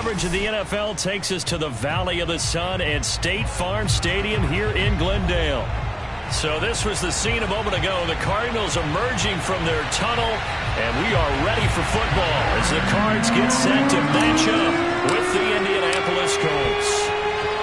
coverage of the NFL takes us to the Valley of the Sun and State Farm Stadium here in Glendale. So this was the scene a moment ago. The Cardinals emerging from their tunnel, and we are ready for football as the Cards get set to match up with the Indianapolis Colts.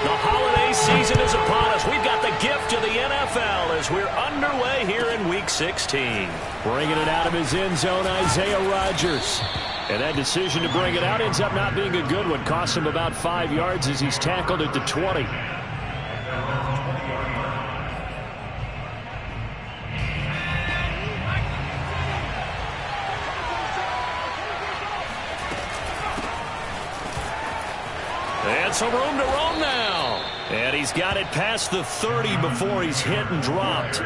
The holiday season is upon us. We've got the gift of the NFL as we're underway here in Week 16. Bringing it out of his end zone, Isaiah Rodgers. And that decision to bring it out ends up not being a good one. Costs him about 5 yards as he's tackled at the 20. And some room to roam now. And he's got it past the 30 before he's hit and dropped.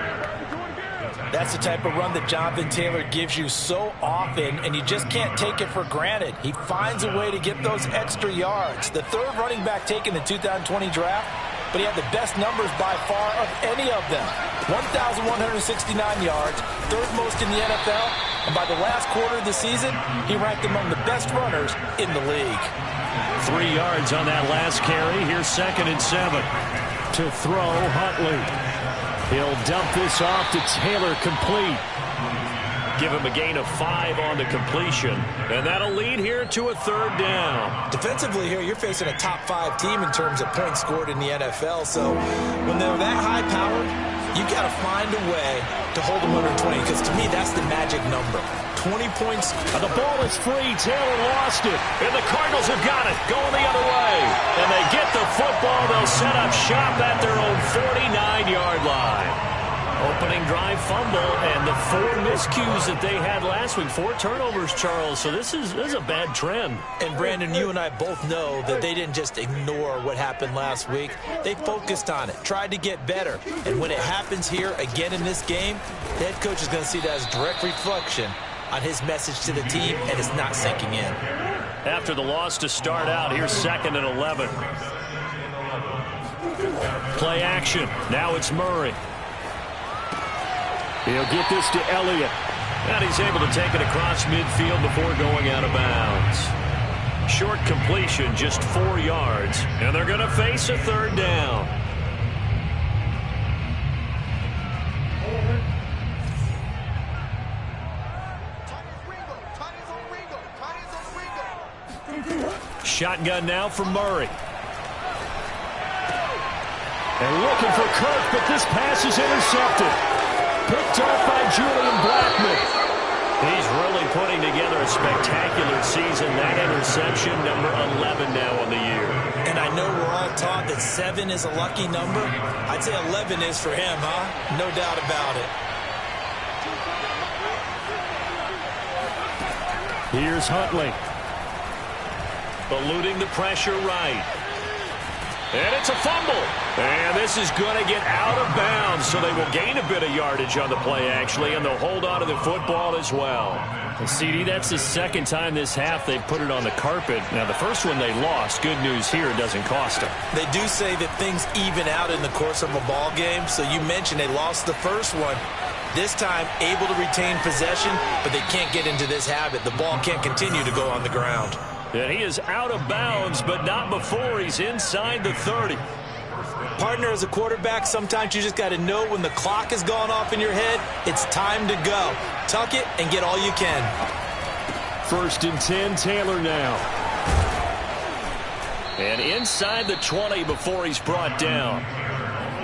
That's the type of run that Jonathan Taylor gives you so often, and you just can't take it for granted. He finds a way to get those extra yards. The third running back taken in the 2020 draft, but he had the best numbers by far of any of them. 1,169 yards, third most in the NFL, and by the last quarter of the season, he ranked among the best runners in the league. 3 yards on that last carry. Here's 2nd and 7. To throw, Huntley. He'll dump this off to Taylor, complete. Give him a gain of 5 on the completion. And that'll lead here to a 3rd down. Defensively here, you're facing a top 5 team in terms of points scored in the NFL. So when they're that high-powered, you got to find a way to hold them under 20, because to me, that's the magic number. 20 points. And the ball is free. Taylor lost it. And the Cardinals have got it. Going the other way. And they get the football. They'll set up shop at their own 49-yard line. Opening drive fumble, and the 4 miscues that they had last week. 4 turnovers, Charles. So this is a bad trend. And, Brandon, you and I both know that they didn't just ignore what happened last week. They focused on it, tried to get better. And when it happens here again in this game, the head coach is going to see that as a direct reflection on his message to the team, and it's not sinking in. After the loss to start out, here's 2nd and 11. Play action. Now it's Murray. He'll get this to Elliott. And he's able to take it across midfield before going out of bounds. Short completion, just 4 yards. And they're going to face a 3rd down. Shotgun now for Murray. And looking for Kirk, but this pass is intercepted. Picked off by Julian Blackmon. He's really putting together a spectacular season. That interception, number 11 now on the year. And I know we're all taught that 7 is a lucky number. I'd say 11 is for him, huh? No doubt about it. Here's Huntley. Eluding the pressure right. And it's a fumble. And this is going to get out of bounds, so they will gain a bit of yardage on the play, actually, and they'll hold on to the football as well. And CD, that's the 2nd time this half they've put it on the carpet. Now, the first one they lost. Good news here, it doesn't cost them. They do say that things even out in the course of a ball game. So you mentioned they lost the first one. This time, able to retain possession, but they can't get into this habit. The ball can't continue to go on the ground. And he is out of bounds, but not before he's inside the 30. Partner, as a quarterback, sometimes you just got to know when the clock has gone off in your head, it's time to go. Tuck it and get all you can. 1st and 10, Taylor now. And inside the 20 before he's brought down.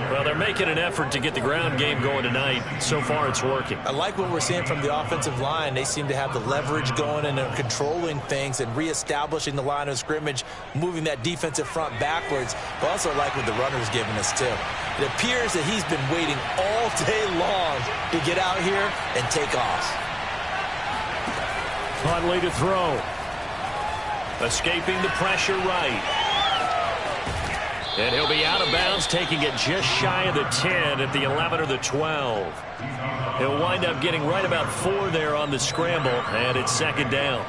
Well, they're making an effort to get the ground game going tonight. So far, it's working. I like what we're seeing from the offensive line. They seem to have the leverage going, and they're controlling things and reestablishing the line of scrimmage, moving that defensive front backwards. But also like what the runner's giving us, too. It appears that he's been waiting all day long to get out here and take off. Huntley to throw. Escaping the pressure right. And he'll be out of bounds, taking it just shy of the 10 at the 11 or the 12. He'll wind up getting right about 4 there on the scramble, and it's 2nd down.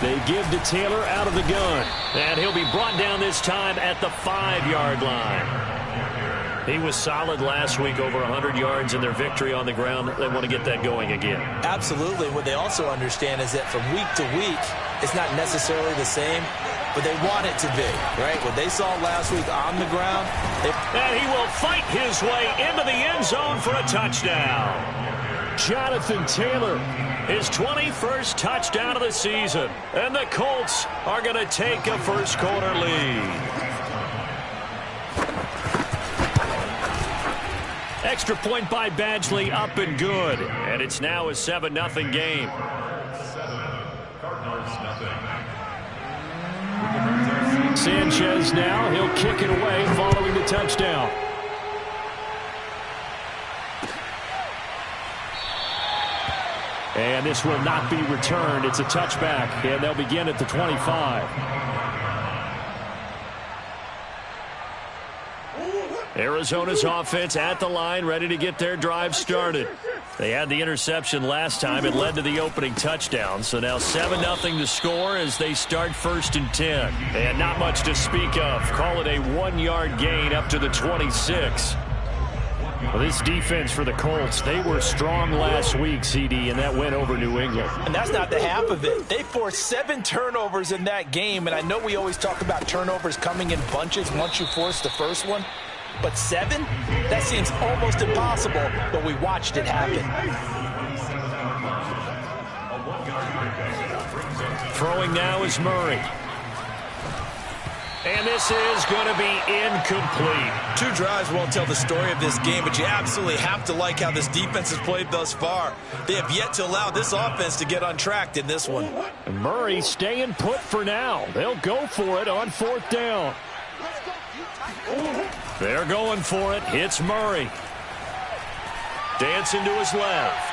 They give to Taylor out of the gun. And he'll be brought down this time at the 5-yard line. He was solid last week, over 100 yards in their victory on the ground. They want to get that going again. Absolutely. What they also understand is that from week to week, it's not necessarily the same, but they want it to be, right? What they saw last week on the ground. And he will fight his way into the end zone for a touchdown. Jonathan Taylor, his 21st touchdown of the season. And the Colts are going to take a first-quarter lead. Extra point by Badgley, up and good. And it's now a 7-0 game. Sanchez now, he'll kick it away following the touchdown. And this will not be returned. It's a touchback, and they'll begin at the 25. Arizona's offense at the line, ready to get their drive started. They had the interception last time. It led to the opening touchdown. So now 7-0 to score as they start 1st and 10. And not much to speak of. Call it a 1-yard gain up to the 26. Well, this defense for the Colts, they were strong last week, CD, and that went over New England. And that's not the half of it. They forced 7 turnovers in that game, and I know we always talk about turnovers coming in bunches once you force the first one. But 7? That seems almost impossible, but we watched it happen. Throwing now is Murray. And this is going to be incomplete. 2 drives won't tell the story of this game, but you absolutely have to like how this defense has played thus far. They have yet to allow this offense to get untracked in this one. And Murray staying put for now. They'll go for it on 4th down. They're going for it. It's Murray. Dancing to his left.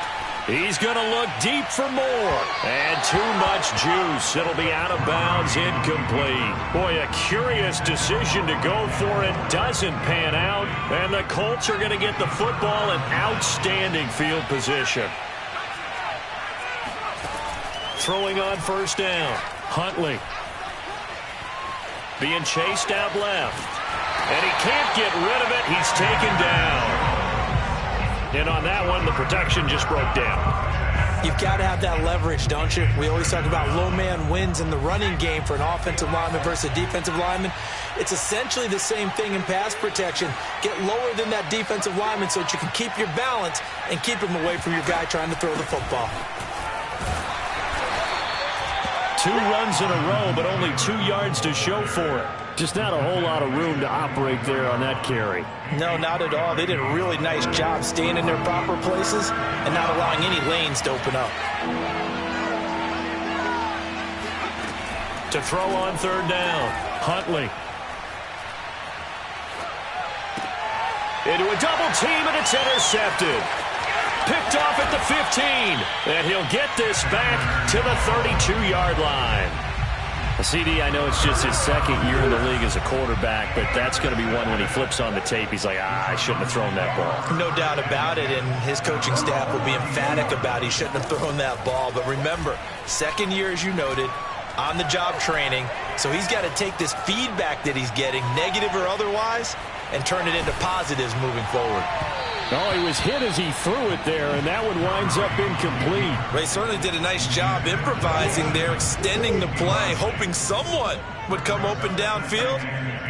He's going to look deep for more. And too much juice. It'll be out of bounds, incomplete. Boy, a curious decision to go for it. Doesn't pan out. And the Colts are going to get the football in outstanding field position. Throwing on 1st down. Huntley. Being chased out left. And he can't get rid of it. He's taken down. And on that one, the protection just broke down. You've got to have that leverage, don't you? We always talk about low man wins in the running game for an offensive lineman versus a defensive lineman. It's essentially the same thing in pass protection. Get lower than that defensive lineman so that you can keep your balance and keep him away from your guy trying to throw the football. 2 runs in a row, but only 2 yards to show for it. Just not a whole lot of room to operate there on that carry. No, not at all. They did a really nice job staying in their proper places and not allowing any lanes to open up. To throw on 3rd down, Huntley. Into a double team, and it's intercepted. Picked off at the 15, and he'll get this back to the 32-yard line. CD, I know it's just his 2nd year in the league as a quarterback, but that's going to be one when he flips on the tape. He's like, I shouldn't have thrown that ball. No doubt about it, and his coaching staff will be emphatic about he shouldn't have thrown that ball. But remember, 2nd year, as you noted, on-the-job training, so he's got to take this feedback that he's getting, negative or otherwise, and turn it into positives moving forward. Oh, he was hit as he threw it there, and that one winds up incomplete. They certainly did a nice job improvising there, extending the play, hoping someone would come open downfield,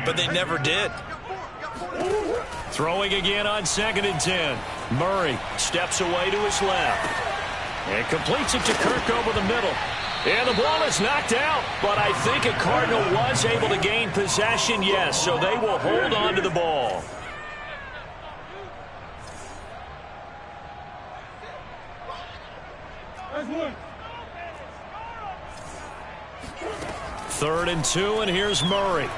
but they never did. Throwing again on 2nd and 10. Murray steps away to his left and completes it to Kirk over the middle. And the ball is knocked out, but I think a Cardinal was able to gain possession, yes, so they will hold on to the ball. Third and 2, and here's Murray.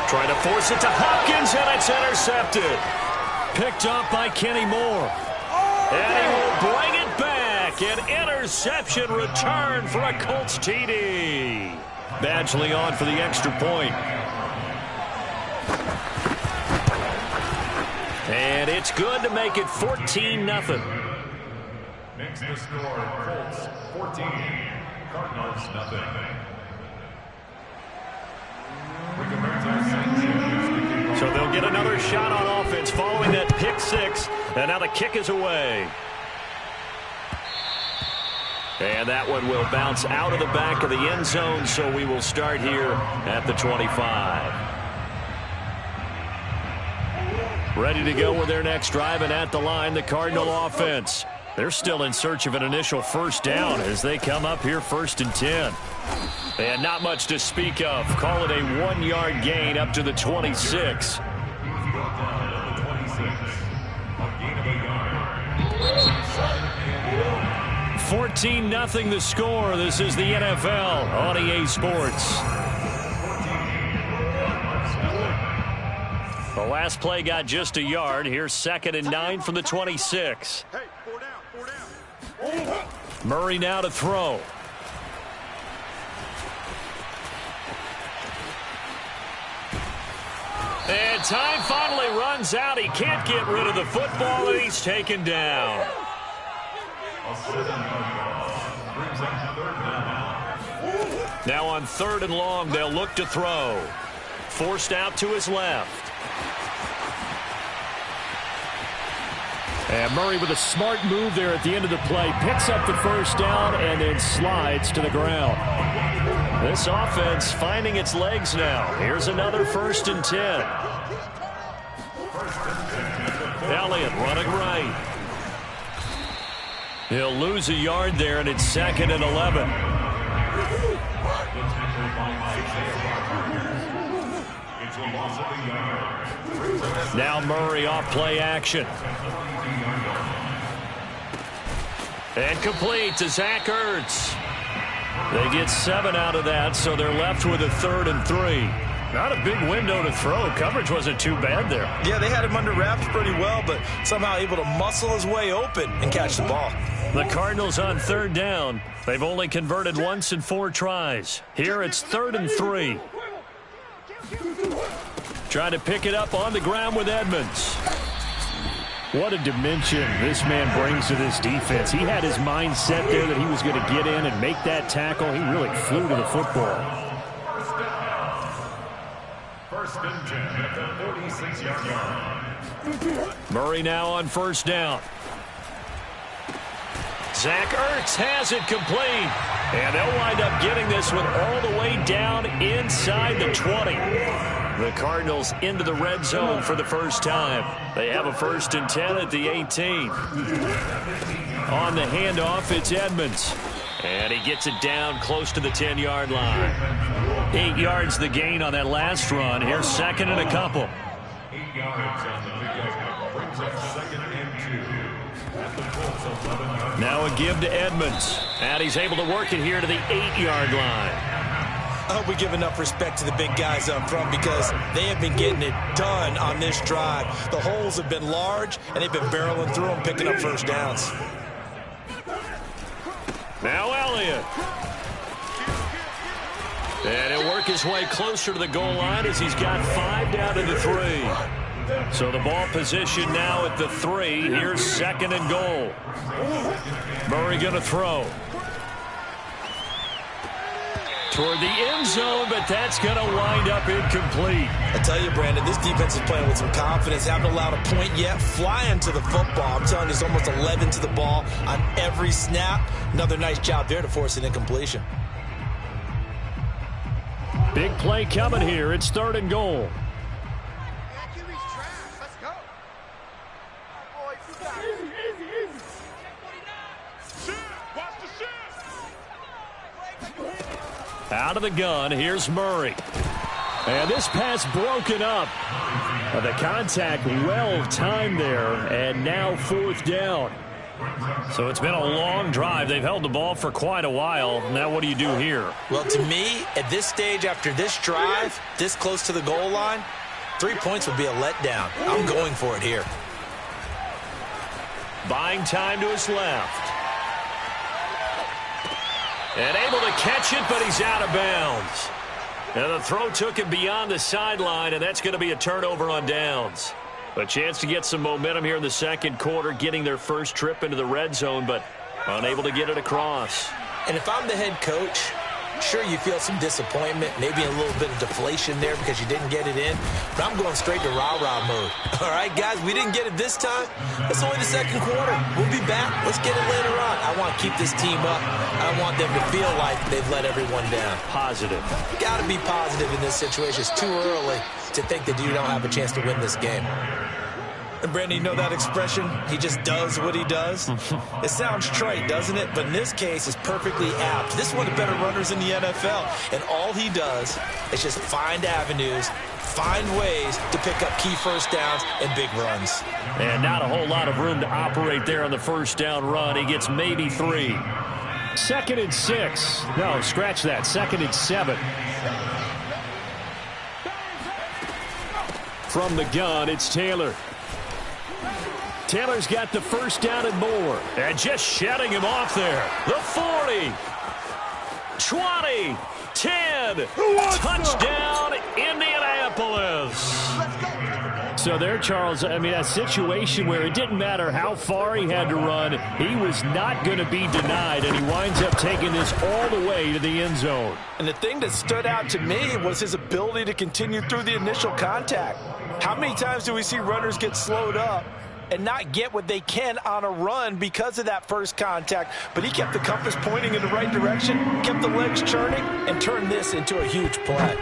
Trying to force it to Hopkins, and it's intercepted. Picked up by Kenny Moore. And he will bring it back. An interception return for a Colts TD. Badgley on for the extra point. And it's good to make it 14-0. Makes the score Colts 14, Cardinals 0. We convert our Sanchez. So they'll get another shot on offense following that pick six. And now the kick is away. And that one will bounce out of the back of the end zone, so we will start here at the 25. Ready to go with their next drive, and at the line, the Cardinal offense. They're still in search of an initial first down as they come up here 1st and 10. And not much to speak of. Call it a 1-yard gain up to the 26. 14-0 the score. This is the NFL on EA Sports. The last play got just a yard. Here's 2nd and 9 from the 26. Hey, 4 down. Murray now to throw. And time finally runs out. He can't get rid of the football, and he's taken down. Now on 3rd and long, they'll look to throw. Forced out to his left. And Murray with a smart move there at the end of the play. Picks up the first down and then slides to the ground. This offense finding its legs now. Here's another 1st and 10. Elliott running right. He'll lose a yard there, and it's 2nd and 11. Now Murray off play action. And complete to Zach Ertz. They get 7 out of that, so they're left with a 3rd and 3. Not a big window to throw. Coverage wasn't too bad there. Yeah, they had him under wraps pretty well, but somehow able to muscle his way open and catch the ball. The Cardinals on 3rd down. They've only converted once in 4 tries. Here it's 3rd and 3. Trying to pick it up on the ground with Edmonds. What a dimension this man brings to this defense. He had his mind set there that he was going to get in and make that tackle. He really flew to the football. 1st and 10 at the 46-yard line. Murray now on 1st down. Zach Ertz has it complete. And they'll wind up getting this one all the way down inside the 20. The Cardinals into the red zone for the first time. They have a 1st and 10 at the 18. On the handoff, it's Edmonds. And he gets it down close to the 10-yard line. 8 yards the gain on that last run. Here's 2nd and a couple. 8 yards on the pickup. Brings up 2nd and 2. At the Colts 11. Now a give to Edmonds. And he's able to work it here to the 8-yard line. I hope we give enough respect to the big guys up front because they have been getting it done on this drive. The holes have been large, and they've been barreling through them, picking up first downs. Now Elliott. And he'll work his way closer to the goal line as he's got 5 down to the 3. So the ball position now at the 3. Here's 2nd and goal. Murray going to throw. Toward the end zone, but that's going to wind up incomplete. I tell you, Brandon, this defense is playing with some confidence. Haven't allowed a point yet. Flying to the football. I'm telling you, it's almost 11 to the ball on every snap. Another nice job there to force an incompletion. Big play coming here. It's 3rd and goal. Out of the gun, here's Murray. And this pass broken up. The contact well timed there, and now 4th down. So it's been a long drive. They've held the ball for quite a while. Now what do you do here? Well, to me, at this stage after this drive, this close to the goal line, 3 points would be a letdown. I'm going for it here. Buying time to his left. And able to catch it, but he's out of bounds. And the throw took him beyond the sideline, and that's going to be a turnover on downs. A chance to get some momentum here in the 2nd quarter, getting their first trip into the red zone, but unable to get it across. And if I'm the head coach, Sure, you feel some disappointment, maybe a little bit of deflation there because you didn't get it in, but I'm going straight to rah-rah mode. All right, guys, we didn't get it this time. It's only the second quarter. We'll be back. Let's get it later on. I want to keep this team up. I don't want them to feel like they've let everyone down. Positive. Got to be positive in this situation. It's too early to think that you don't have a chance to win this game. And Brandon, you know that expression? He just does what he does? It sounds trite, doesn't it? But in this case, it's perfectly apt. This is one of the better runners in the NFL. And all he does is just find avenues, find ways to pick up key first downs and big runs. And not a whole lot of room to operate there on the first down run. He gets maybe 3. 2nd and 6. No, scratch that. 2nd and 7. From the gun, it's Taylor. Taylor's got the first down and more. And just shutting him off there. The 40. 20. 10. Touchdown, Indianapolis. So there, Charles, I mean, a situation where it didn't matter how far he had to run. He was not going to be denied, and he winds up taking this all the way to the end zone. And the thing that stood out to me was his ability to continue through the initial contact. How many times do we see runners get slowed up and not get what they can on a run because of that first contact? But he kept the compass pointing in the right direction, kept the legs churning, and turned this into a huge play.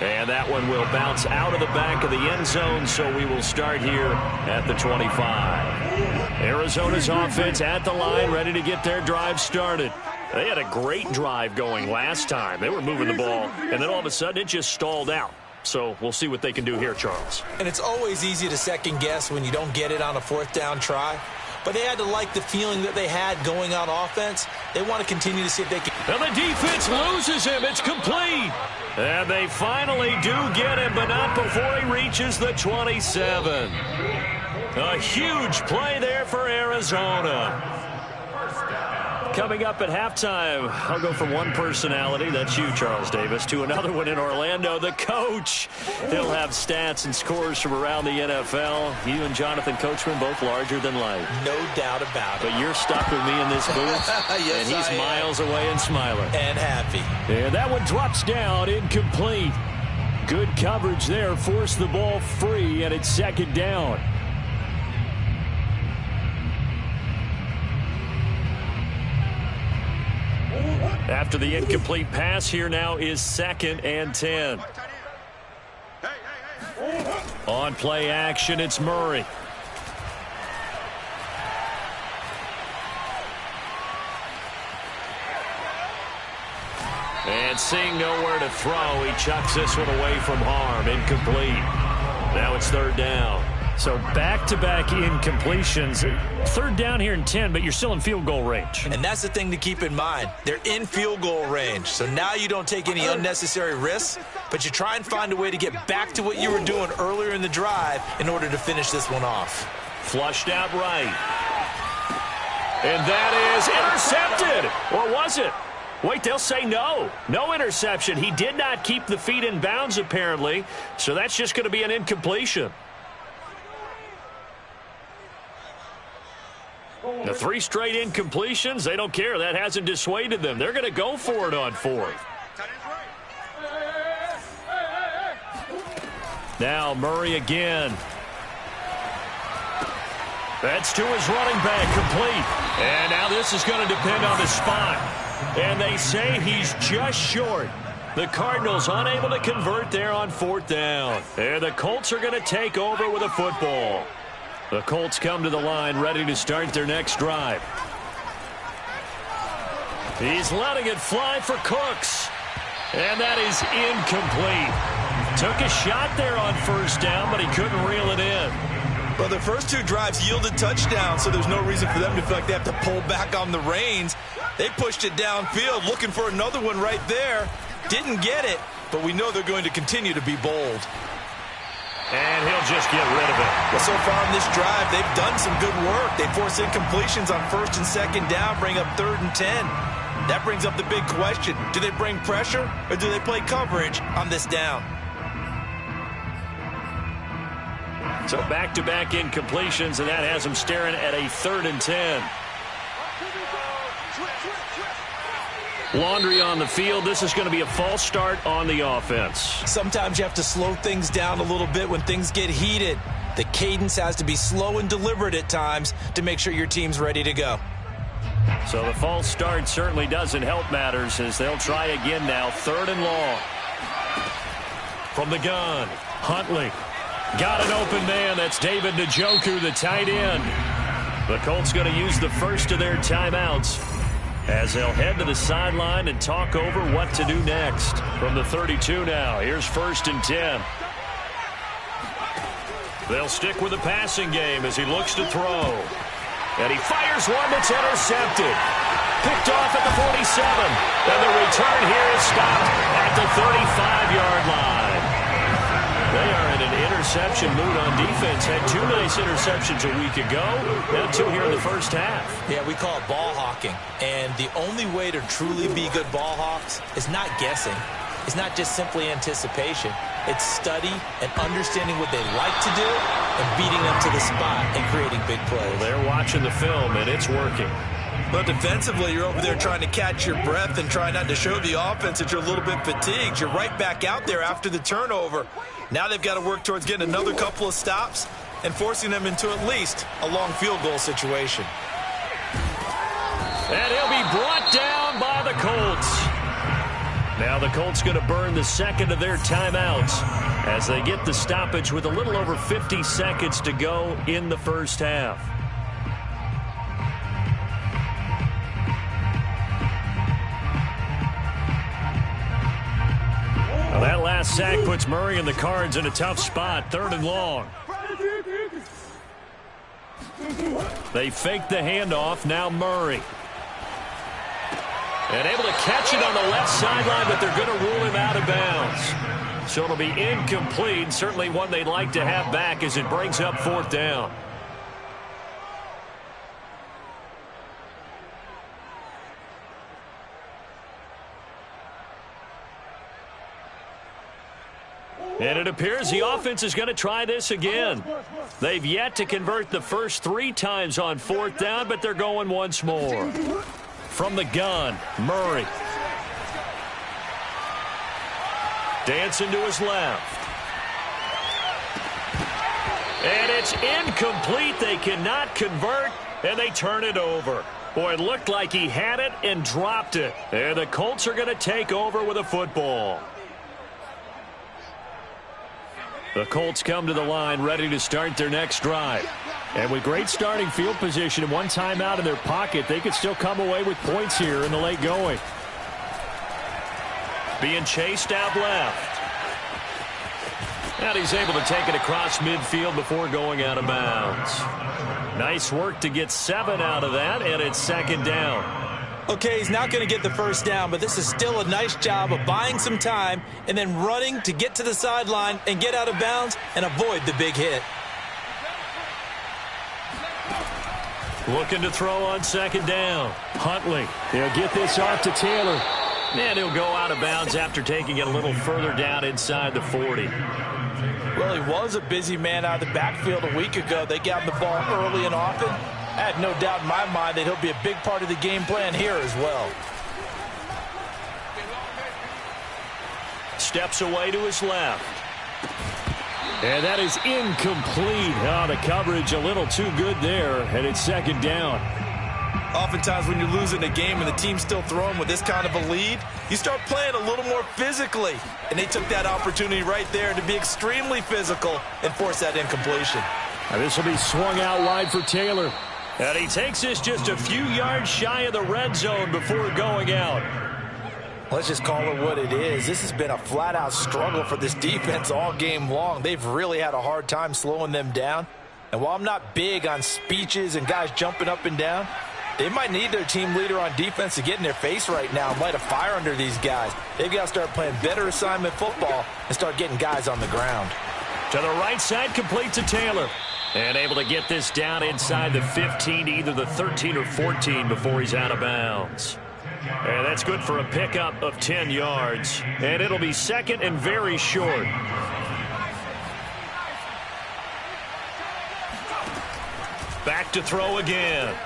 And that one will bounce out of the back of the end zone, so we will start here at the 25. Arizona's offense at the line, ready to get their drive started. They had a great drive going last time. They were moving the ball, and then all of a sudden it just stalled out. So we'll see what they can do here, Charles. And it's always easy to second guess when you don't get it on a fourth down try. But they had to like the feeling that they had going on offense. They want to continue to see if they can. And the defense loses him. It's complete. And they finally do get him, but not before he reaches the 27. A huge play there for Arizona. Coming up at halftime, I'll go from one personality, that's you, Charles Davis, to another one in Orlando, the coach. He'll have stats and scores from around the NFL. You and Jonathan Coachman, both larger than life. No doubt about it. But you're stuck with me in this booth, yes, and he's miles away and smiling. And happy. And that one drops down, incomplete. Good coverage there, forced the ball free, and it's 2nd down. After the incomplete pass, here now is 2nd and 10. On play action, it's Murray. And seeing nowhere to throw, he chucks this one away from harm. Incomplete. Now it's 3rd down. So back-to-back incompletions. 3rd down here in 10, but you're still in field goal range. And that's the thing to keep in mind. They're in field goal range. So now you don't take any unnecessary risks, but you try and find a way to get back to what you were doing earlier in the drive in order to finish this one off. Flushed out right. And that is intercepted. Or was it? Wait, they'll say no. No interception. He did not keep the feet in bounds, apparently. So that's just going to be an incompletion. The 3 straight incompletions, they don't care. That hasn't dissuaded them. They're going to go for it on 4th. Now Murray again. That's to his running back, complete. And now this is going to depend on the spot. And they say he's just short. The Cardinals unable to convert there on 4th down. And the Colts are going to take over with a football. The Colts come to the line, ready to start their next drive. He's letting it fly for Cooks. And that is incomplete. Took a shot there on 1st down, but he couldn't reel it in. Well, the first 2 drives yielded touchdowns, so there's no reason for them to feel like they have to pull back on the reins. They pushed it downfield, looking for another one right there. Didn't get it, but we know they're going to continue to be bold. And he'll just get rid of it. Well, so far on this drive, they've done some good work. They force incompletions on 1st and 2nd down, bring up 3rd and 10. That brings up the big question. Do they bring pressure or do they play coverage on this down? So back-to-back incompletions, and that has them staring at a 3rd and 10. Laundry on the field. This is going to be a false start on the offense. Sometimes you have to slow things down a little bit when things get heated. The cadence has to be slow and deliberate at times to make sure your team's ready to go. So the false start certainly doesn't help matters as they'll try again now. 3rd and long. From the gun, Huntley. Got an open man. That's David Njoku, the tight end. The Colts going to use the first of their timeouts as they'll head to the sideline and talk over what to do next. From the 32 now, here's 1st and 10. They'll stick with the passing game as he looks to throw. And he fires one that's intercepted. Picked off at the 47. And the return here is stopped at the 35-yard line. They are in an interception mood on defense. Had 2 nice interceptions a week ago. Now 2 here in the first half. Yeah, we call it ball hawking. And the only way to truly be good ball hawks is not guessing. It's not just simply anticipation. It's study and understanding what they like to do and beating them to the spot and creating big plays. Well, they're watching the film, and it's working. But defensively, you're over there trying to catch your breath and try not to show the offense that you're a little bit fatigued. You're right back out there after the turnover. Now they've got to work towards getting another couple of stops and forcing them into at least a long field goal situation. And he'll be brought down by the Colts. Now the Colts going to burn the second of their timeouts as they get the stoppage with a little over 50 seconds to go in the first half. Well, that last sack puts Murray and the Cards in a tough spot. 3rd and long. They fake the handoff. Now Murray. And able to catch it on the left sideline, but they're going to rule him out of bounds. So it'll be incomplete. Certainly one they'd like to have back as it brings up 4th down. And it appears the offense is going to try this again. They've yet to convert the first 3 times on 4th down, but they're going once more. From the gun, Murray. Dancing to his left. And it's incomplete. They cannot convert, and they turn it over. Boy, it looked like he had it and dropped it. And the Colts are going to take over with a football. The Colts come to the line ready to start their next drive. And with great starting field position and 1 timeout in their pocket, they could still come away with points here in the late going. Being chased out left. And he's able to take it across midfield before going out of bounds. Nice work to get 7 out of that, and it's 2nd down. Okay, he's not going to get the first down, but this is still a nice job of buying some time and then running to get to the sideline and get out of bounds and avoid the big hit. Looking to throw on 2nd down. Huntley. He'll get this off to Taylor. And he'll go out of bounds after taking it a little further down inside the 40. Well, he was a busy man out of the backfield a week ago. They got him the ball early and often. I had no doubt in my mind that he'll be a big part of the game plan here as well. Steps away to his left. And that is incomplete. Oh, the coverage a little too good there, and it's 2nd down. Oftentimes when you're losing a game and the team's still throwing with this kind of a lead, you start playing a little more physically. And they took that opportunity right there to be extremely physical and force that incompletion. And this will be swung out wide for Taylor. And he takes this just a few yards shy of the red zone before going out. Let's just call it what it is. This has been a flat-out struggle for this defense all game long. They've really had a hard time slowing them down. And while I'm not big on speeches and guys jumping up and down, they might need their team leader on defense to get in their face right now and light a fire under these guys. They've got to start playing better assignment football and start getting guys on the ground. To the right side, complete to Taylor. And able to get this down inside the 15, either the 13 or 14 before he's out of bounds. And that's good for a pickup of 10 yards. And it'll be 2nd and very short. Back to throw again.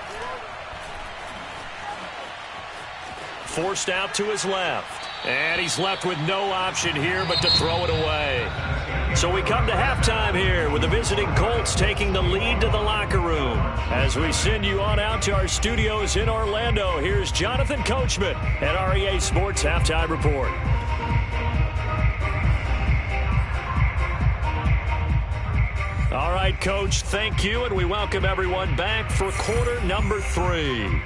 forced out to his left. And he's left with no option here but to throw it away. So we come to halftime here with the visiting Colts taking the lead to the locker room. As we send you on out to our studios in Orlando, here's Jonathan Coachman at REA Sports Halftime Report. All right, Coach, thank you, and we welcome everyone back for quarter number 3.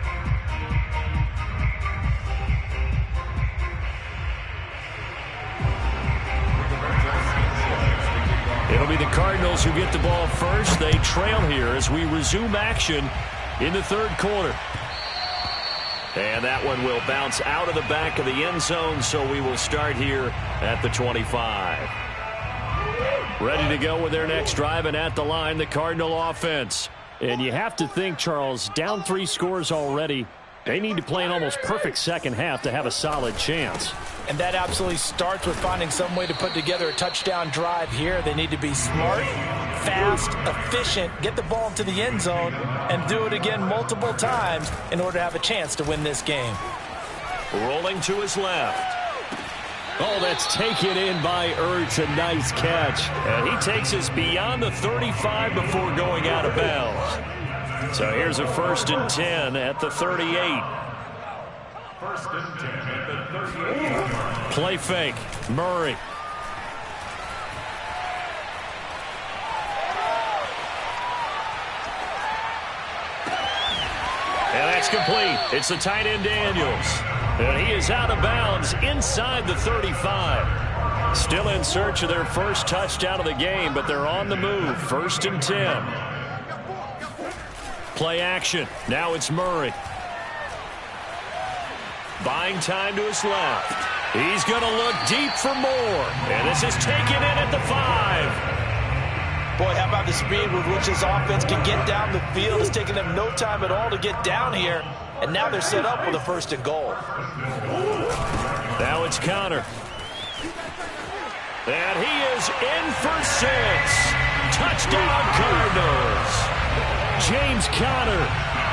It'll be the Cardinals who get the ball first. They trail here as we resume action in the third quarter. And that one will bounce out of the back of the end zone, so we will start here at the 25. Ready to go with their next drive, and at the line, the Cardinal offense. And you have to think, Charles, down 3 scores already. They need to play an almost perfect second half to have a solid chance. And that absolutely starts with finding some way to put together a touchdown drive here. They need to be smart, fast, efficient, get the ball into the end zone, and do it again multiple times in order to have a chance to win this game. Rolling to his left. Oh, that's taken in by Ertz. A nice catch. And he takes us beyond the 35 before going out of bounds. So here's a 1st and 10 at the 38. 1st and 10 at the 38. Play fake. Murray. And that's complete. It's the tight end Daniels. And he is out of bounds inside the 35. Still in search of their first touchdown of the game, but they're on the move. 1st and 10. Play action. Now it's Murray. Buying time to his left. He's going to look deep for more. And this is taken in at the 5. Boy, how about the speed with which this offense can get down the field? It's taken them no time at all to get down here. And now they're set up with a 1st and goal. Now it's Conner. And he is in for 6. Touchdown, Cardinals. James Conner,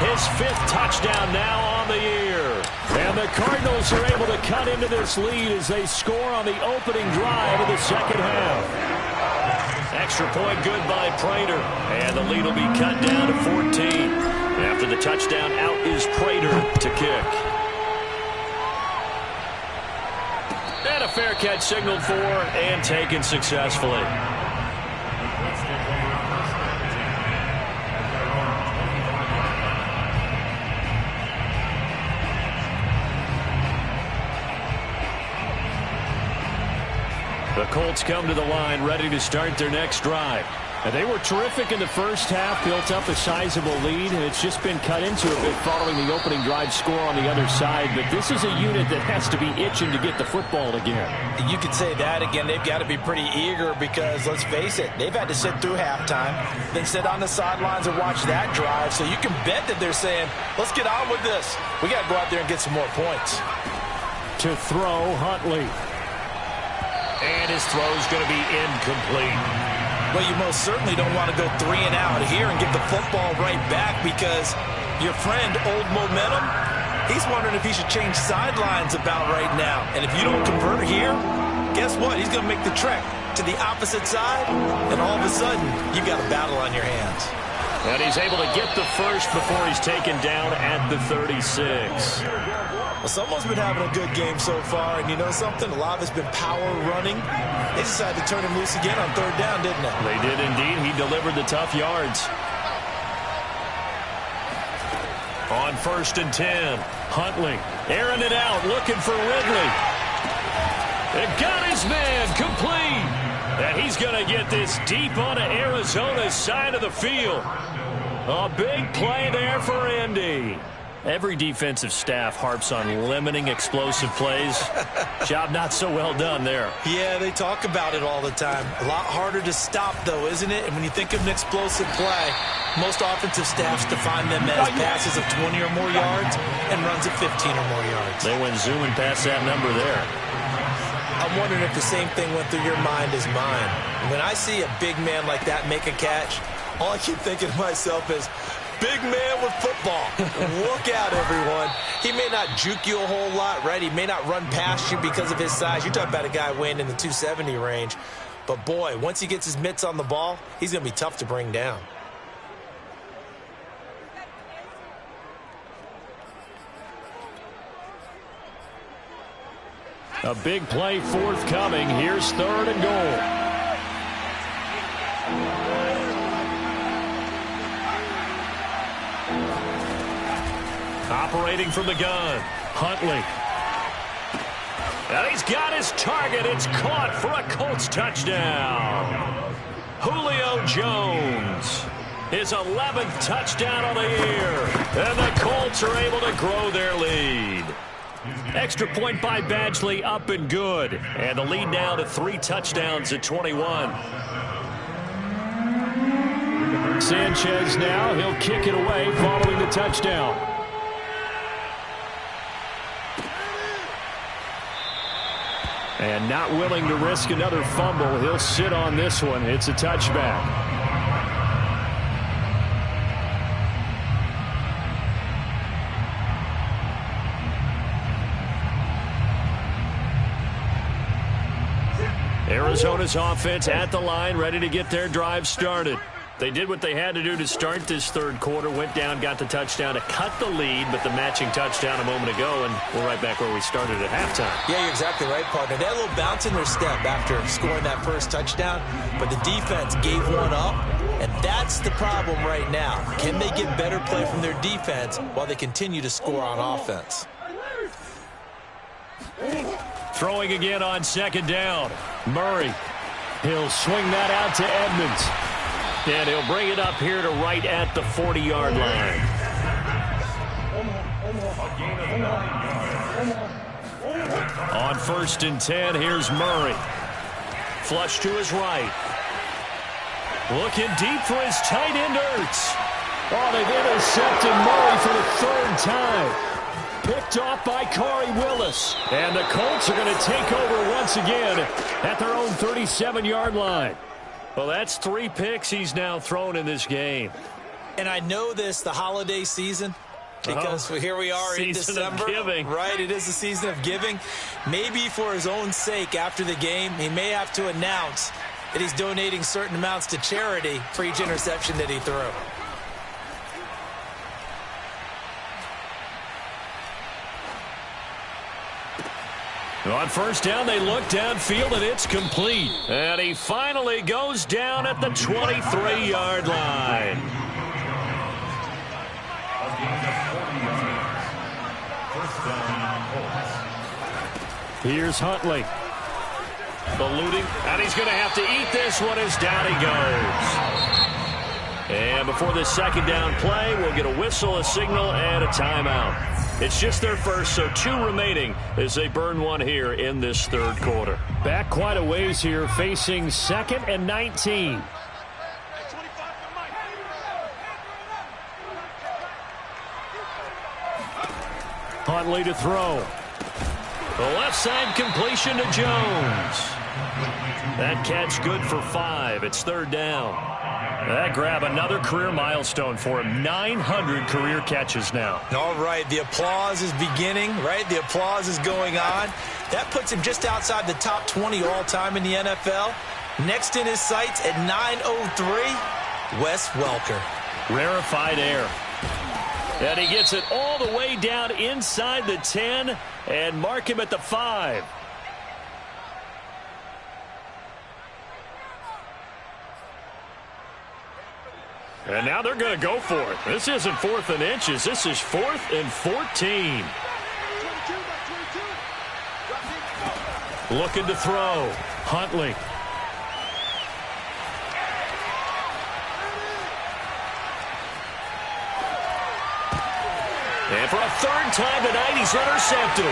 his 5th touchdown now on the year. And the Cardinals are able to cut into this lead as they score on the opening drive of the second half. Extra point good by Prater. And the lead will be cut down to 14. After the touchdown, out is Prater to kick. And a fair catch signaled for and taken successfully. The Colts come to the line ready to start their next drive. And they were terrific in the first half, built up a sizable lead, and it's just been cut into a bit following the opening drive score on the other side. But this is a unit that has to be itching to get the football again. You could say that again. They've got to be pretty eager because, let's face it, they've had to sit through halftime, then sit on the sidelines and watch that drive. So you can bet that they're saying, let's get on with this. We got to go out there and get some more points. To throw, Huntley. And his throw is going to be incomplete. Well, you most certainly don't want to go 3 and out here and give the football right back because your friend, Old Momentum, he's wondering if he should change sidelines about right now. And if you don't convert here, guess what? He's going to make the trek to the opposite side, and all of a sudden, you've got a battle on your hands. And he's able to get the first before he's taken down at the 36. Well, someone's been having a good game so far, and you know something? A lot of it's been power running. They decided to turn him loose again on 3rd down, didn't they? They did indeed. He delivered the tough yards. On 1st and 10, Huntley airing it out, looking for Ridley. It got his man complete. And he's going to get this deep onto Arizona's side of the field. A big play there for Indy. Every defensive staff harps on limiting explosive plays. Job not so well done there. Yeah, they talk about it all the time. A lot harder to stop, though, isn't it? And when you think of an explosive play, most offensive staffs define them as passes of 20 or more yards and runs of 15 or more yards. They went zooming past that number there. I'm wondering if the same thing went through your mind as mine. When I see a big man like that make a catch, all I keep thinking to myself is, big man with football. Look out, everyone. He may not juke you a whole lot, right? He may not run past you because of his size. You're talking about a guy weighing in the 270 range. But, boy, once he gets his mitts on the ball, he's going to be tough to bring down. A big play forthcoming. Here's 3rd and goal. Operating from the gun, Huntley. And he's got his target. It's caught for a Colts touchdown. Julio Jones, his 11th touchdown of the year. And the Colts are able to grow their lead. Extra point by Badgley, up and good. And the lead now to 3 touchdowns at 21. Sanchez now, he'll kick it away following the touchdown. And not willing to risk another fumble, he'll sit on this one. It's a touchback. Arizona's offense at the line, ready to get their drive started. They did what they had to do to start this 3rd quarter, went down, got the touchdown to cut the lead, but the matching touchdown a moment ago, and we're right back where we started at halftime. Yeah, you're exactly right, partner. They had a little bounce in their step after scoring that first touchdown, but the defense gave one up, and that's the problem right now. Can they get better play from their defense while they continue to score on offense? Throwing again on 2nd down. Murray. He'll swing that out to Edmonds. And he'll bring it up here to right at the 40-yard line. On 1st and 10, here's Murray. Flush to his right. Looking deep for his tight end, Ertz. Oh, they've intercepted Murray for the 3rd time. Picked off by Corey Willis. And the Colts are going to take over once again at their own 37-yard line. Well, that's 3 picks he's now thrown in this game. And I know this, the holiday season, because here we are in December. Season of giving. Right, it is the season of giving. Maybe for his own sake after the game, he may have to announce that he's donating certain amounts to charity for each interception that he threw. On 1st down, they look downfield, and it's complete. And he finally goes down at the 23-yard line. Here's Huntley. Ballooning, and he's going to have to eat this one as down he goes. And before this 2nd down play, we'll get a whistle, a signal, and a timeout. It's just their first, so 2 remaining as they burn one here in this 3rd quarter. Back quite a ways here, facing 2nd and 19. Huntley to throw. The left side completion to Jones. That catch good for 5. It's 3rd down. That grab another career milestone for him. 900 career catches now. All right, the applause is beginning, right? The applause is going on. That puts him just outside the top 20 all-time in the NFL. Next in his sights at 903, Wes Welker. Rarefied air. And he gets it all the way down inside the 10 and mark him at the 5. And now they're going to go for it. This isn't 4th and inches. This is 4th and 14. Looking to throw. Huntley. And for a 3rd time tonight, he's intercepted.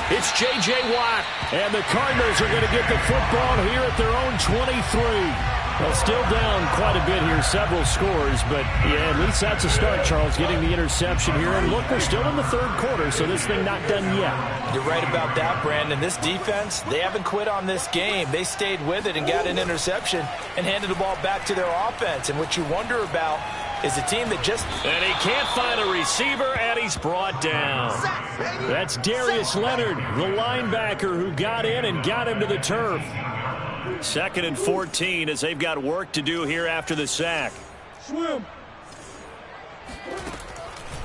It's J.J. Watt. And the Cardinals are going to get the football here at their own 23. Well, still down quite a bit here, several scores, but yeah, at least that's a start, Charles, getting the interception here. And look, we're still in the 3rd quarter, so this thing not done yet. You're right about that, Brandon. This defense, they haven't quit on this game. They stayed with it and got an interception and handed the ball back to their offense. And what you wonder about is a team that just... And he can't find a receiver, and he's brought down. That's Darius Leonard, the linebacker who got in and got him to the turf. 2nd and 14 as they've got work to do here after the sack. Swim.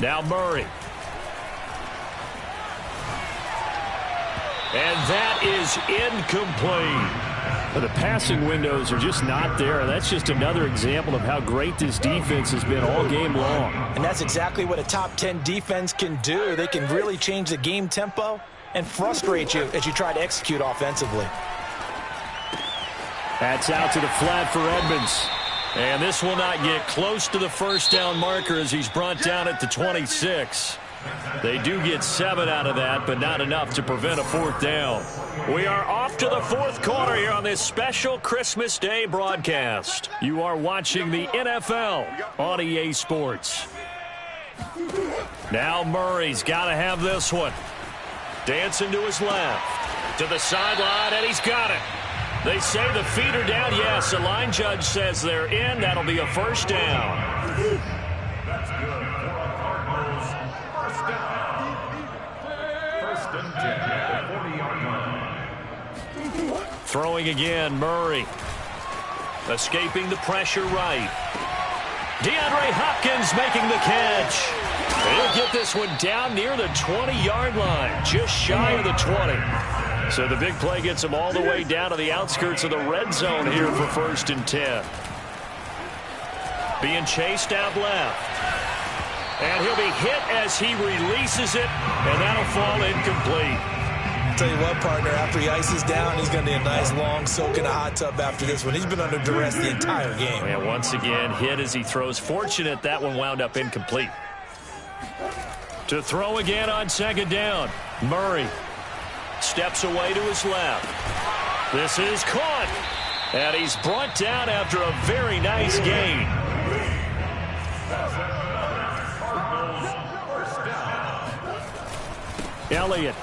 Now Murray. And that is incomplete. The passing windows are just not there. That's just another example of how great this defense has been all game long. And that's exactly what a top 10 defense can do. They can really change the game tempo and frustrate you as you try to execute offensively. That's out to the flat for Edmonds. And this will not get close to the first down marker as he's brought down at the 26. They do get 7 out of that, but not enough to prevent a 4th down. We are off to the 4th quarter here on this special Christmas Day broadcast. You are watching the NFL on EA Sports. Now Murray's got to have this one. Dancing to his left. To the sideline, and he's got it. They say the feet are down. Yes, the line judge says they're in. That'll be a first down. That's good for the Cardinals. First down. 1st and 10 at the 40-yard line. Throwing again, Murray. Escaping the pressure right. DeAndre Hopkins making the catch. He'll get this one down near the 20-yard line, just shy of the 20. So the big play gets him all the way down to the outskirts of the red zone here for 1st and 10. Being chased out left. And he'll be hit as he releases it, and that'll fall incomplete. Tell you what, partner, after he ices down, he's going to need a nice long soak in a hot tub after this one. He's been under duress the entire game. And once again, hit as he throws. Fortunate that one wound up incomplete. To throw again on 2nd down. Murray steps away to his left. This is caught. And he's brought down after a very nice gain. Elliott.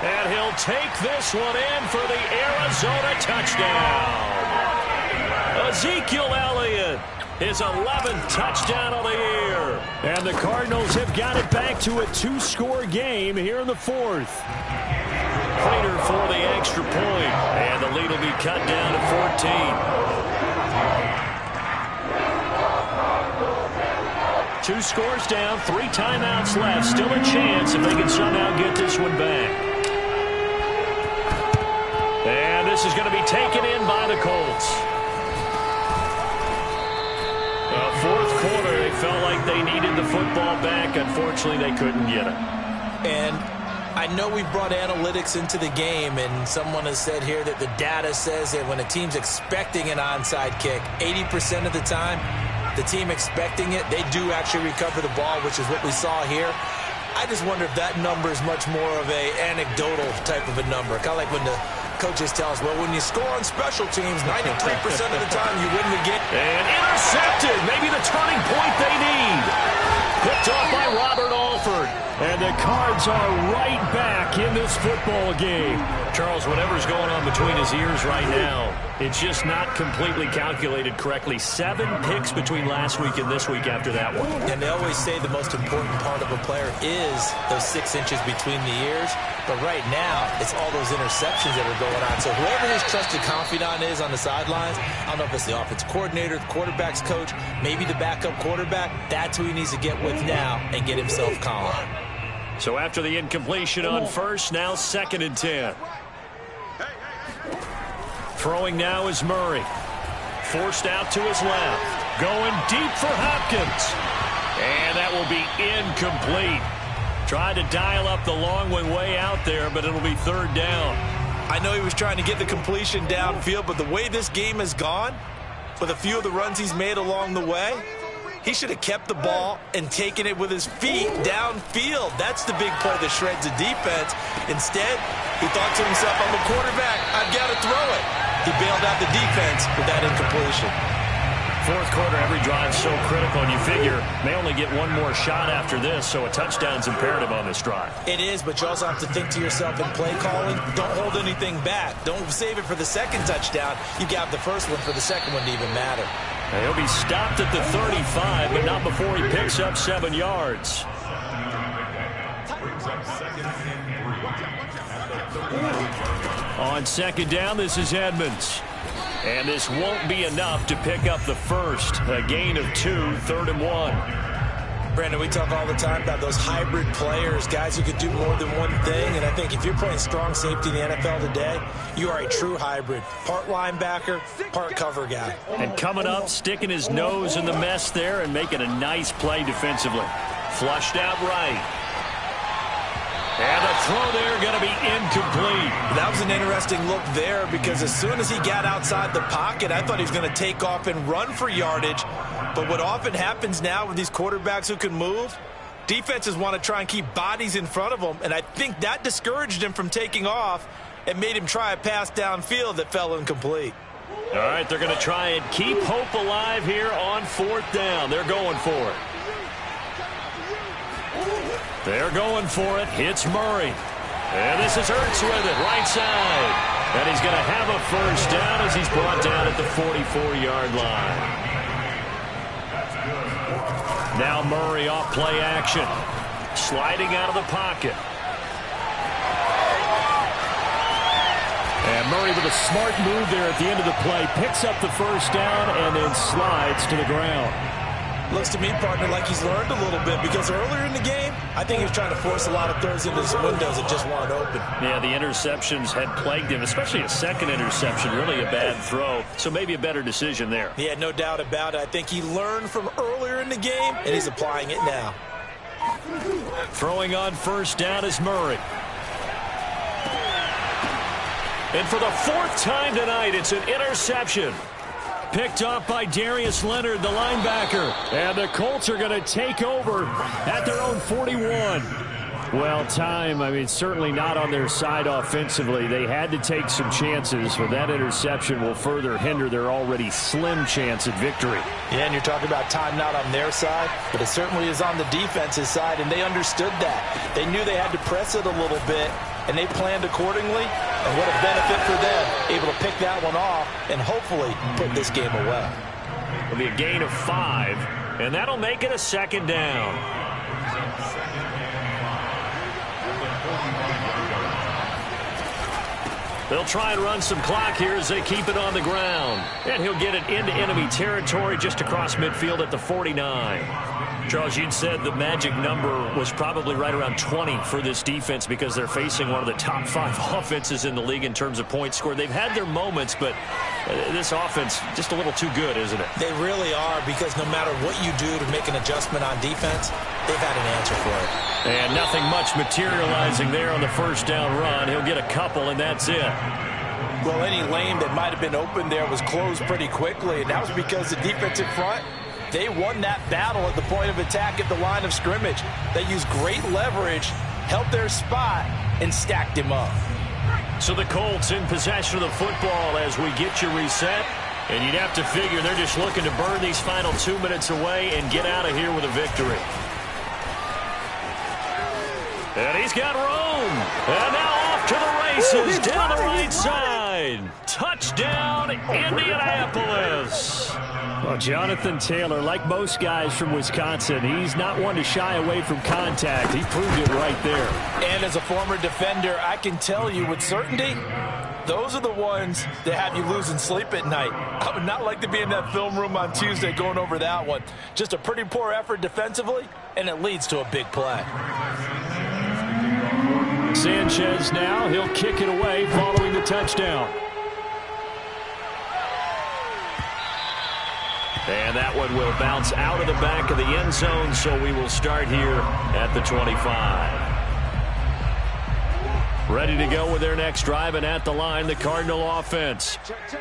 And he'll take this one in for the Arizona touchdown. Ezekiel Elliott, his 11th touchdown of the year. And the Cardinals have got it back to a 2-score game here in the 4th. Prater for the extra point. And the lead will be cut down to 14. 2 scores down, 3 timeouts left. Still a chance if they can somehow get this one back. And this is going to be taken in by the Colts. 4th quarter, they felt like they needed the football back. Unfortunately, they couldn't get it. And I know we brought analytics into the game, and someone has said here that the data says that when a team's expecting an onside kick, 80% of the time, the team expecting it, they do actually recover the ball, which is what we saw here. I just wonder if that number is much more of a anecdotal type of a number. Kind of like when the coaches tell us, well, when you score on special teams, 93% of the time you win the game. And intercepted. Maybe the turning point they need. Picked off by Robert Alford. And the Cards are right back in this football game. Charles, whatever's going on between his ears right now, it's just not completely calculated correctly. 7 picks between last week and this week after that one. And they always say the most important part of a player is those 6 inches between the ears. But right now, it's all those interceptions that are going on. So whoever his trusted confidant is on the sidelines, I don't know if it's the offensive coordinator, the quarterback's coach, maybe the backup quarterback, that's who he needs to get with now and get himself calm. So after the incompletion on 1st, now 2nd and 10. Throwing now is Murray. Forced out to his left. Going deep for Hopkins. And that will be incomplete. Tried to dial up the long one way out there, but it'll be 3rd down. I know he was trying to get the completion downfield, but the way this game has gone, with a few of the runs he's made along the way, he should have kept the ball and taken it with his feet downfield. That's the big play that shreds the defense. Instead, he thought to himself, I'm a quarterback, I've got to throw it. He bailed out the defense with that incompletion. 4th quarter, every drive so critical, and you figure may only get one more shot after this, so a touchdown's imperative on this drive. It is, but you also have to think to yourself in play calling, don't hold anything back. Don't save it for the 2nd touchdown. You got the first one for the 2nd one to even matter. He'll be stopped at the 35, but not before he picks up 7 yards. On second down, this is Edmonds. And this won't be enough to pick up the first. A gain of 2, 3rd and 1. Brandon, we talk all the time about those hybrid players, guys who could do more than one thing. And I think if you're playing strong safety in the NFL today, you are a true hybrid. Part linebacker, part cover guy. And coming up, sticking his nose in the mess there and making a nice play defensively. Flushed out right. And the throw there going to be incomplete. That was an interesting look there because as soon as he got outside the pocket, I thought he was going to take off and run for yardage. But what often happens now with these quarterbacks who can move, defenses want to try and keep bodies in front of them. And I think that discouraged him from taking off and made him try a pass downfield that fell incomplete. All right, they're going to try and keep hope alive here on 4th down. They're going for it. They're going for it. Hits Murray. And this is Ertz with it, right side. And he's going to have a first down as he's brought down at the 44-yard line. Now Murray off play action. Sliding out of the pocket. And Murray with a smart move there at the end of the play. Picks up the first down and then slides to the ground. Looks to me, partner, like he's learned a little bit because earlier in the game, I think he was trying to force a lot of throws into some windows that just weren't open. Yeah, the interceptions had plagued him, especially a second interception, really a bad throw. So maybe a better decision there. Yeah, no doubt about it. I think he learned from earlier in the game, and he's applying it now. Throwing on first down is Murray. And for the 4th time tonight, it's an interception. Picked off by Darius Leonard, the linebacker. And the Colts are going to take over at their own 41. Well, certainly not on their side offensively. They had to take some chances, but that interception will further hinder their already slim chance at victory. Yeah, and you're talking about time not on their side, but it certainly is on the defensive side, and they understood that. They knew they had to press it a little bit, and they planned accordingly. And what a benefit for them, able to pick that one off and hopefully put this game away. It'll be a gain of 5, and that'll make it a 2nd down. They'll try and run some clock here as they keep it on the ground. And he'll get it into enemy territory just across midfield at the 49. Charles, you'd said the magic number was probably right around 20 for this defense because they're facing one of the top 5 offenses in the league in terms of points scored. They've had their moments, but this offense just a little too good, isn't it? They really are because no matter what you do to make an adjustment on defense, they've had an answer for it. And nothing much materializing there on the first down run. He'll get a couple, and that's it. Well, any lane that might have been open there was closed pretty quickly, and that was because the defensive front, they won that battle at the point of attack at the line of scrimmage. They used great leverage, held their spot, and stacked him up. So the Colts in possession of the football as we get you reset. And you'd have to figure they're just looking to burn these final 2 minutes away and get out of here with a victory. And he's got room. And now off to the races down the right side. Touchdown, Indianapolis. Well, Jonathan Taylor, like most guys from Wisconsin, he's not one to shy away from contact. He proved it right there. And as a former defender, I can tell you with certainty, those are the ones that have you losing sleep at night. I would not like to be in that film room on Tuesday going over that one. Just a pretty poor effort defensively, and it leads to a big play. Sanchez now, he'll kick it away following the touchdown. And that one will bounce out of the back of the end zone, so we will start here at the 25. Ready to go with their next drive, and at the line, the Cardinal offense.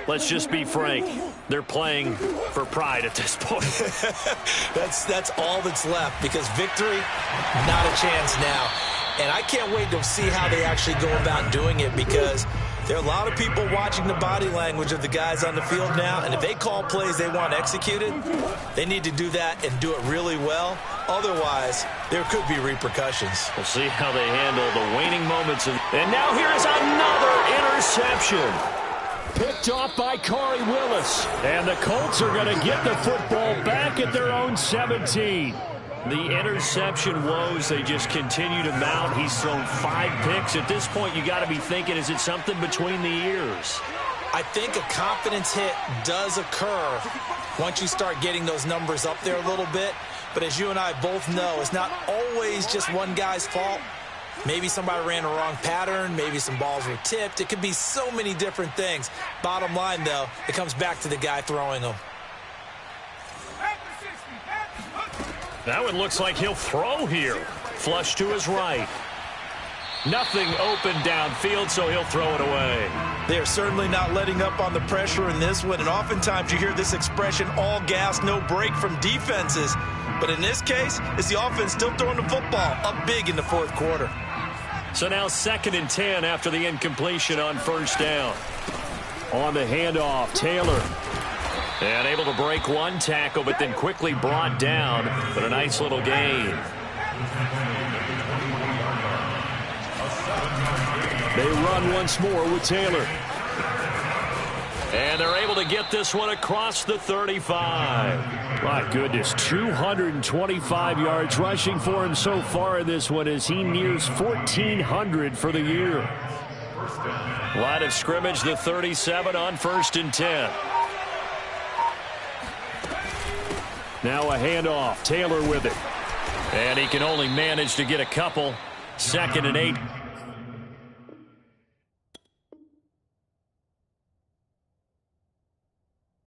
Let's just be frank. They're playing for pride at this point. That's all that's left, because victory, not a chance now. And I can't wait to see how they actually go about doing it, because there are a lot of people watching the body language of the guys on the field now, and if they call plays they want executed, they need to do that and do it really well. Otherwise, there could be repercussions. We'll see how they handle the waning moments. And now here is another interception. picked off by Corey Willis. And the Colts are going to get the football back at their own 17. The interception woes, they just continue to mount. He's thrown 5 picks. At this point, you got to be thinking, is it something between the ears? I think a confidence hit does occur once you start getting those numbers up there a little bit. But as you and I both know, it's not always just one guy's fault. Maybe somebody ran a wrong pattern. Maybe some balls were tipped. It could be so many different things. Bottom line, though, it comes back to the guy throwing them. That one looks like he'll throw here. Flush to his right. Nothing open downfield, so he'll throw it away. They are certainly not letting up on the pressure in this one, and oftentimes you hear this expression, all gas, no break from defenses. But in this case, it's the offense still throwing the football up big in the fourth quarter. So now 2nd and 10 after the incompletion on first down. On the handoff, Taylor. And able to break one tackle, but then quickly brought down. But a nice little gain. They run once more with Taylor. And they're able to get this one across the 35. My goodness, 225 yards rushing for him so far in this one as he nears 1,400 for the year. Line of scrimmage, the 37 on 1st and 10. Now a handoff. Taylor with it. And he can only manage to get a couple. 2nd and 8.